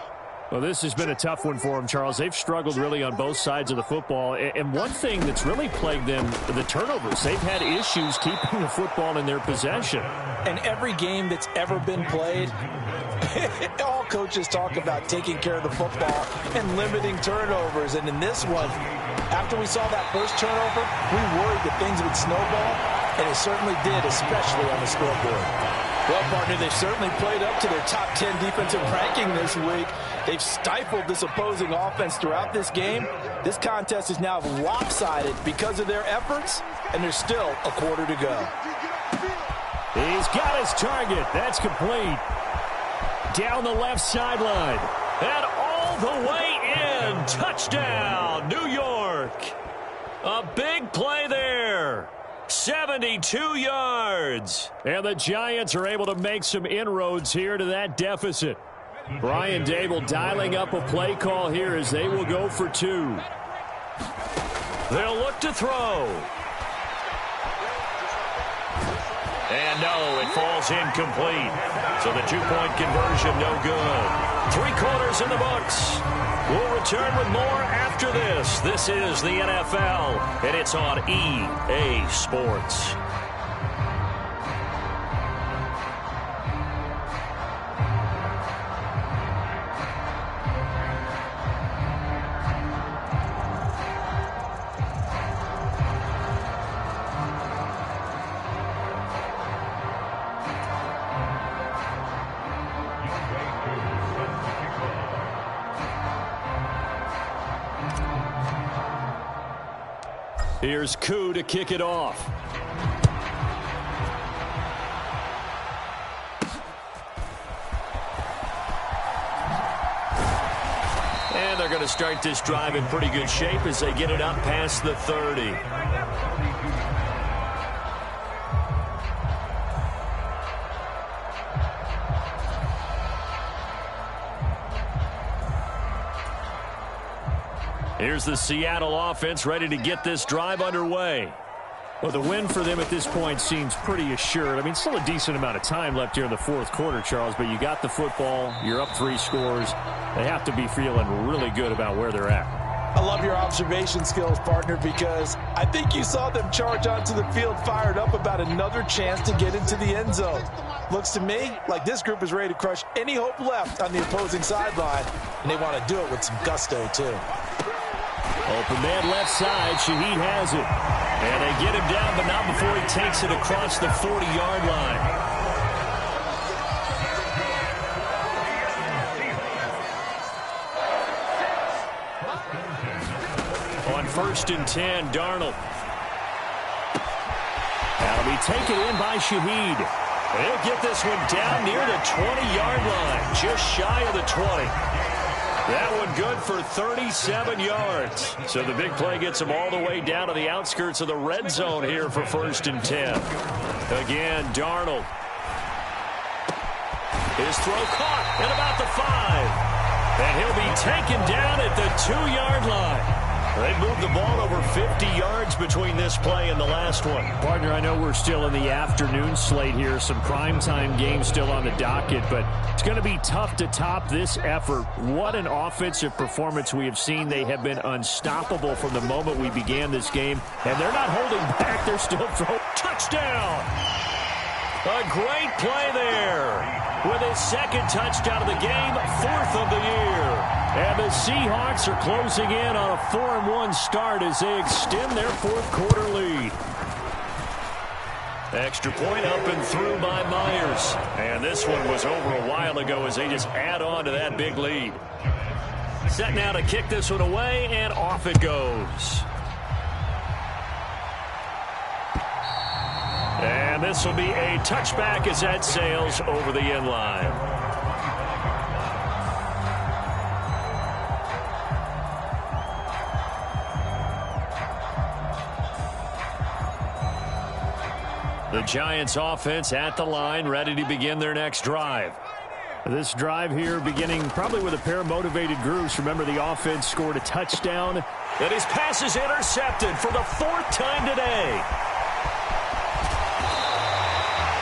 Well, this has been a tough one for them, Charles. They've struggled really on both sides of the football. And one thing that's really plagued them, the turnovers. They've had issues keeping the football in their possession. And every game that's ever been played, all coaches talk about taking care of the football and limiting turnovers. And in this one, after we saw that first turnover, we worried that things would snowball, and it certainly did, especially on the scoreboard. Well, partner, they've certainly played up to their top 10 defensive ranking this week. They've stifled this opposing offense throughout this game. This contest is now lopsided because of their efforts, and there's still a quarter to go. He's got his target. That's complete. Down the left sideline. And all the way in. Touchdown, New York. A big play there. 72 yards. And the Giants are able to make some inroads here to that deficit. Brian Dable dialing up a play call here as they will go for 2. They'll look to throw. And no, it falls incomplete. So the 2-point conversion no good. 3 quarters in the books. We'll return with more after this. This is the NFL, and it's on EA Sports. Here's Koo to kick it off. And they're going to start this drive in pretty good shape as they get it up past the 30. Here's the Seattle offense ready to get this drive underway. Well, the win for them at this point seems pretty assured. I mean, still a decent amount of time left here in the fourth quarter, Charles, but you got the football. You're up 3 scores. They have to be feeling really good about where they're at. I love your observation skills, partner, because I think you saw them charge onto the field fired up about another chance to get into the end zone. Looks to me like this group is ready to crush any hope left on the opposing sideline, and they want to do it with some gusto, too. Open man left side. Shaheed has it. And they get him down, but not before he takes it across the 40-yard line. On 1st and 10, Darnold. That'll be taken in by Shaheed. He'll get this one down near the 20-yard line, just shy of the 20. That one good for 37 yards. So the big play gets him all the way down to the outskirts of the red zone here for 1st and 10. Again, Darnold. His throw caught at about the 5. And he'll be taken down at the 2-yard line. They moved the ball over 50 yards between this play and the last one. Partner, I know we're still in the afternoon slate here. Some primetime games still on the docket, but it's going to be tough to top this effort. What an offensive performance we have seen. They have been unstoppable from the moment we began this game, and they're not holding back. They're still throwing. Touchdown! A great play there. With his 2nd touchdown of the game, 4th of the year. And the Seahawks are closing in on a 4-1 start as they extend their 4th quarter lead. Extra point up and through by Myers. And this one was over a while ago as they just add on to that big lead. Set now to kick this one away, and off it goes. And this will be a touchback as that sails over the end line. The Giants offense at the line, ready to begin their next drive. This drive here beginning probably with a pair of motivated groups. Remember, the offense scored a touchdown. And his pass is intercepted for the 4th time today.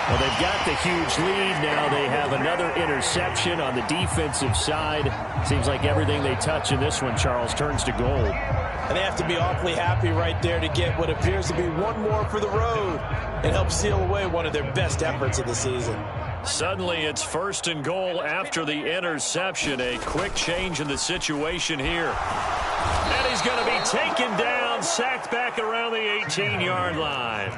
Well, they've got the huge lead. Now they have another interception on the defensive side. Seems like everything they touch in this one, Charles, turns to gold. And they have to be awfully happy right there to get what appears to be one more for the road and help seal away one of their best efforts of the season. Suddenly it's 1st and goal after the interception. A quick change in the situation here. And he's going to be taken down, sacked back around the 18-yard line.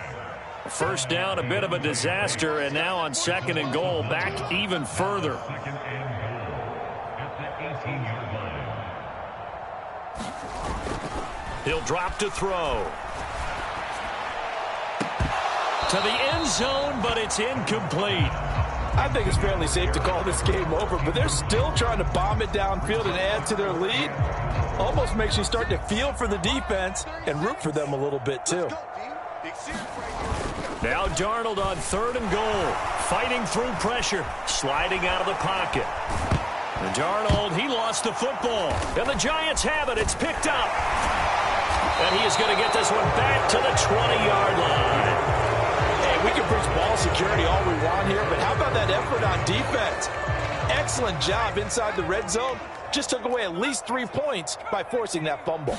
1st down, a bit of a disaster, and now on 2nd and goal, back even further. He'll drop to throw. To the end zone, but it's incomplete. I think it's fairly safe to call this game over, but they're still trying to bomb it downfield and add to their lead. Almost makes you start to feel for the defense and root for them a little bit, too. Now Darnold on 3rd and goal, fighting through pressure, sliding out of the pocket. And Darnold, he lost the football. And the Giants have it. It's picked up. And he is going to get this one back to the 20-yard line. Hey, we can preach ball security all we want here, but how about that effort on defense? Excellent job inside the red zone. Just took away at least 3 points by forcing that fumble.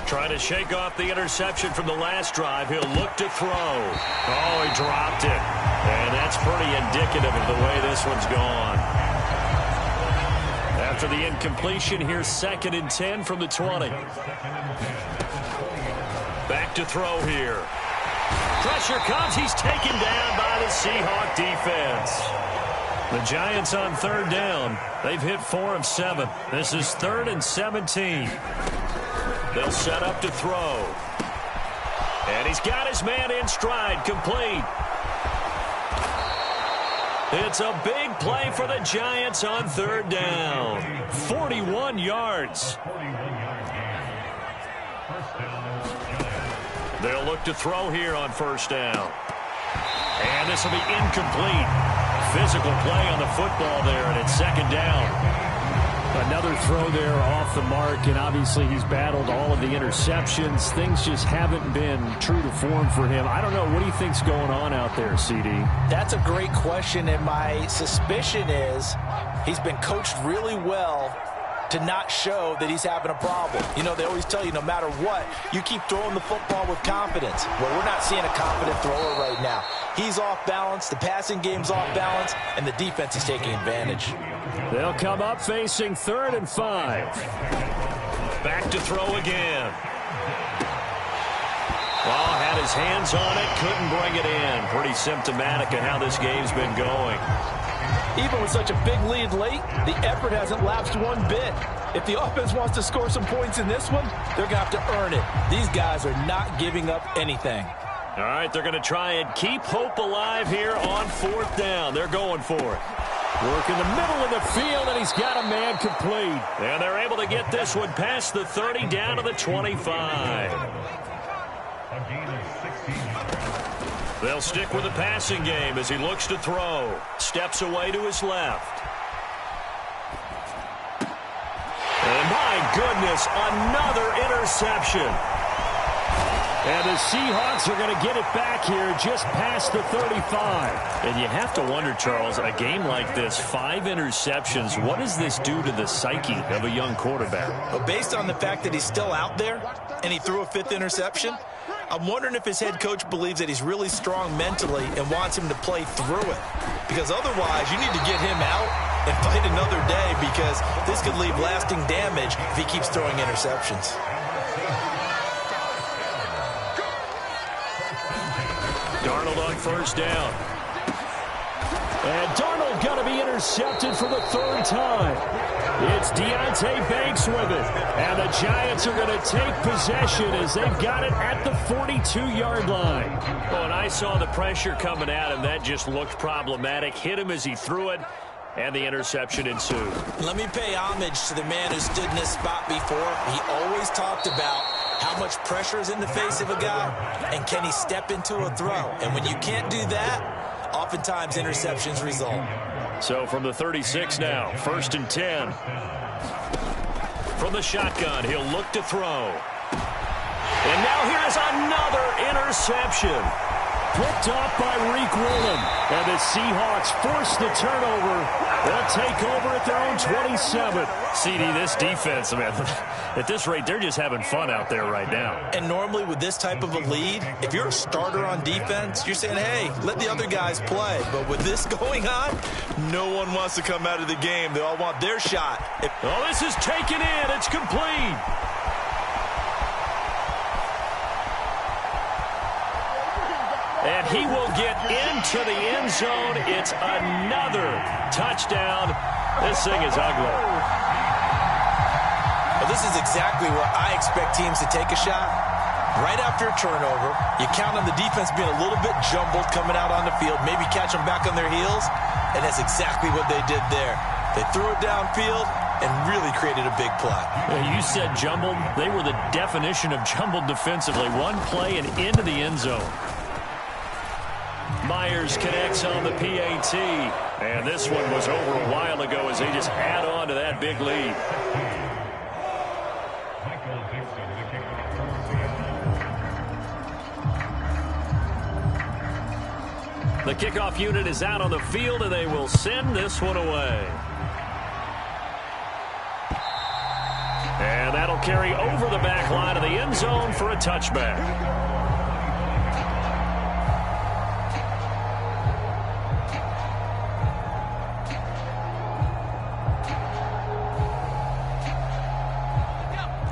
Trying to shake off the interception from the last drive. He'll look to throw. Oh, he dropped it. And that's pretty indicative of the way this one's gone. After the incompletion, here's 2nd and 10 from the 20. Back to throw here. Pressure comes. He's taken down by the Seahawk defense. The Giants on 3rd down. They've hit 4 of 7. This is 3rd and 17. They'll set up to throw. And he's got his man in stride, complete. It's a big play for the Giants on 3rd down. 41 yards. They'll look to throw here on 1st down. And this will be incomplete. Physical play on the football there, and it's 2nd down. Another throw there off the mark, and obviously he's battled all of the interceptions. Things just haven't been true to form for him. I don't know. What do you think's going on out there, CD? That's a great question, and my suspicion is he's been coached really well to not show that he's having a problem. You know, they always tell you no matter what, you keep throwing the football with confidence. Well, we're not seeing a confident thrower right now. He's off balance, the passing game's off balance, and the defense is taking advantage. They'll come up facing 3rd and 5. Back to throw again. Well, had his hands on it, couldn't bring it in. Pretty symptomatic of how this game's been going. Even with such a big lead late, the effort hasn't lapsed one bit. If the offense wants to score some points in this one, they're going to have to earn it. These guys are not giving up anything. All right, they're going to try and keep hope alive here on 4th down. They're going for it. Work in the middle of the field, and he's got a man complete. And they're able to get this one past the 30 down to the 25. They'll stick with the passing game as he looks to throw. Steps away to his left. And my goodness, another interception. And the Seahawks are going to get it back here just past the 35. And you have to wonder, Charles, a game like this, 5 interceptions, what does this do to the psyche of a young quarterback? Well, based on the fact that he's still out there and he threw a 5th interception, I'm wondering if his head coach believes that he's really strong mentally and wants him to play through it. Because otherwise, you need to get him out and fight another day, because this could leave lasting damage if he keeps throwing interceptions. Darnold on 1st down. And Darnold going to be intercepted for the 3rd time. It's Deonte Banks with it. And the Giants are going to take possession as they've got it at the 42-yard line. Well, and I saw the pressure coming at him. That just looked problematic. Hit him as he threw it, and the interception ensued. Let me pay homage to the man who stood in this spot before. He always talked about how much pressure is in the face of a guy, and can he step into a throw? And when you can't do that, oftentimes interceptions result. So from the 36 now, 1st and 10. From the shotgun, he'll look to throw. And now here's another interception. Picked off by Reek Woolen. And the Seahawks force the turnover. They'll take over at their own 27. CD, this defense, man, at this rate, they're just having fun out there right now. And normally with this type of a lead, if you're a starter on defense, you're saying, hey, let the other guys play. But with this going on, no one wants to come out of the game. They all want their shot. Oh, this is taken in. It's complete. And he will get into the end zone. It's another touchdown. This thing is ugly. Well, this is exactly where I expect teams to take a shot. Right after a turnover, you count on the defense being a little bit jumbled coming out on the field, maybe catch them back on their heels, and that's exactly what they did there. They threw it downfield and really created a big play. You said jumbled. They were the definition of jumbled defensively. One play and into the end zone. Myers connects on the PAT. And this one was over a while ago as they just add on to that big lead. The kickoff unit is out on the field, and they will send this one away. And that'll carry over the back line of the end zone for a touchback.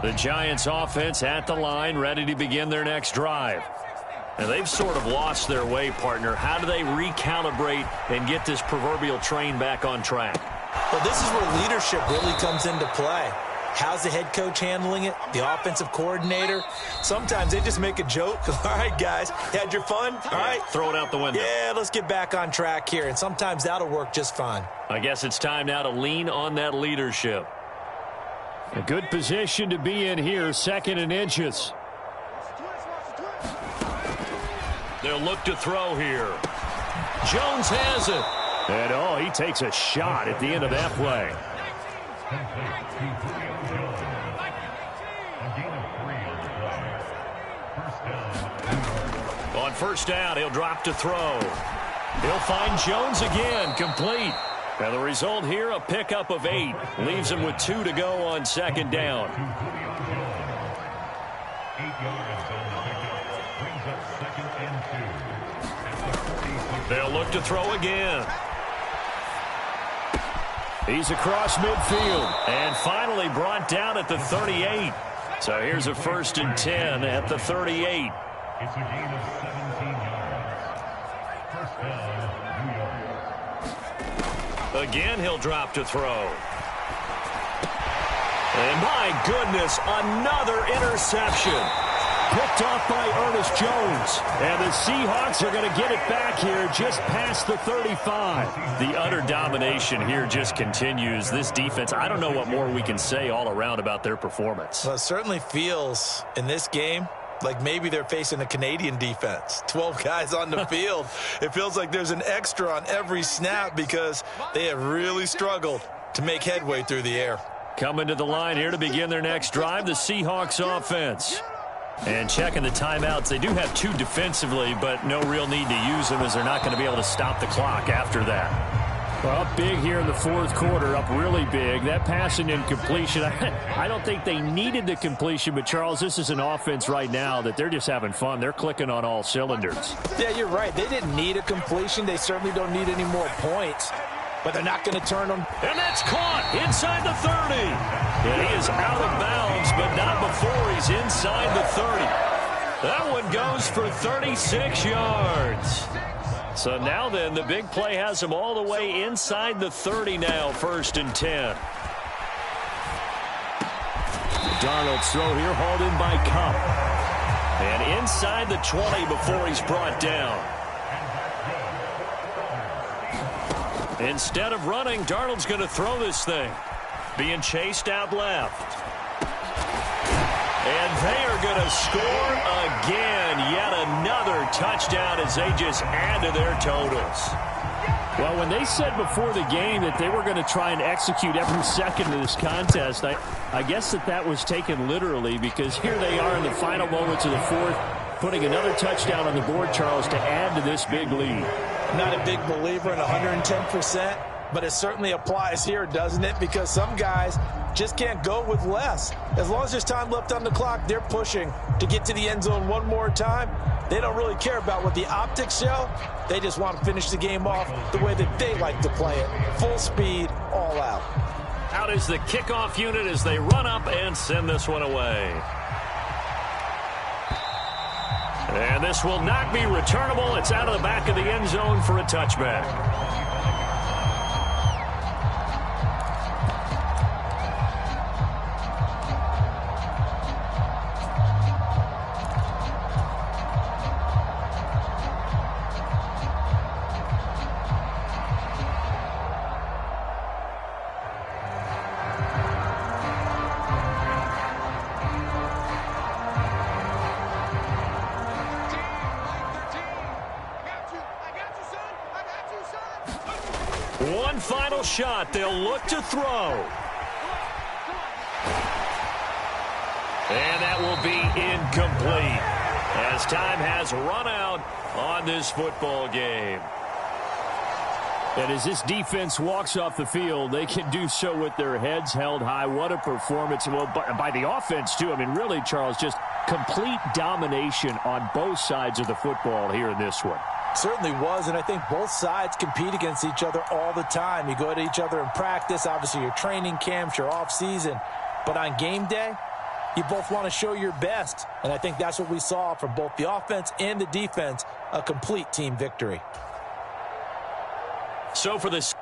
The Giants offense at the line, ready to begin their next drive. And they've sort of lost their way, partner. How do they recalibrate and get this proverbial train back on track? Well, this is where leadership really comes into play. How's the head coach handling it? The offensive coordinator? Sometimes they just make a joke. All right, guys, had your fun? All right. Throw it out the window. Yeah, let's get back on track here. And sometimes that'll work just fine. I guess it's time now to lean on that leadership. A good position to be in here, 2nd and inches. They'll look to throw here. Jones has it. And, he takes a shot at the end of that play. On first down, he'll drop to throw. He'll find Jones again, complete. And the result here, a pickup of 8. Leaves him with 2 to go on second down. They'll look to throw again. He's across midfield. And finally brought down at the 38. So here's a 1st and 10 at the 38. It's a gain of 17 yards. First down, New York. Again, he'll drop to throw. And my goodness, another interception. Picked off by Ernest Jones. And the Seahawks are going to get it back here just past the 35. The utter domination here just continues. This defense, I don't know what more we can say all around about their performance. Well, it certainly feels in this game like maybe they're facing a Canadian defense. 12 guys on the field. It feels like there's an extra on every snap because they have really struggled to make headway through the air. Coming to the line here to begin their next drive, the Seahawks offense. And checking the timeouts, they do have 2 defensively, but no real need to use them as they're not going to be able to stop the clock after that. Well, up big here in the 4th quarter, up really big. That passing incompletion, I don't think they needed the completion, but Charles, this is an offense right now that they're just having fun. They're clicking on all cylinders. Yeah, you're right. They didn't need a completion. They certainly don't need any more points, but they're not going to turn them. And that's caught inside the 30. And he is out of bounds, but not before he's inside the 30. That one goes for 36 yards. So now then, the big play has him all the way inside the 30 now, 1st and 10. Darnold's throw here hauled in by Cup. And inside the 20 before he's brought down. Instead of running, Darnold's going to throw this thing. Being chased out left. And they are going to score again. Yet another touchdown as they just add to their totals. Well, when they said before the game that they were going to try and execute every second of this contest, I guess that was taken literally, because here they are in the final moments of the 4th, putting another touchdown on the board, Charles, to add to this big lead. Not a big believer in 110%, but it certainly applies here, doesn't it? Because some guys just can't go with less. As long as there's time left on the clock, they're pushing to get to the end zone one more time. They don't really care about what the optics show. They just want to finish the game off the way that they like to play it. Full speed, all out. Out is the kickoff unit as they run up and send this one away. And this will not be returnable. It's out of the back of the end zone for a touchback. One final shot. They'll look to throw. And that will be incomplete as time has run out on this football game. And as this defense walks off the field, they can do so with their heads held high. What a performance. Well, by the offense, too. I mean, really, Charles, just complete domination on both sides of the football here in this one. Certainly was, and I think both sides compete against each other all the time. You go at each other in practice, obviously your training camps, your off-season. But on game day, you both want to show your best. And I think that's what we saw from both the offense and the defense, a complete team victory. So for this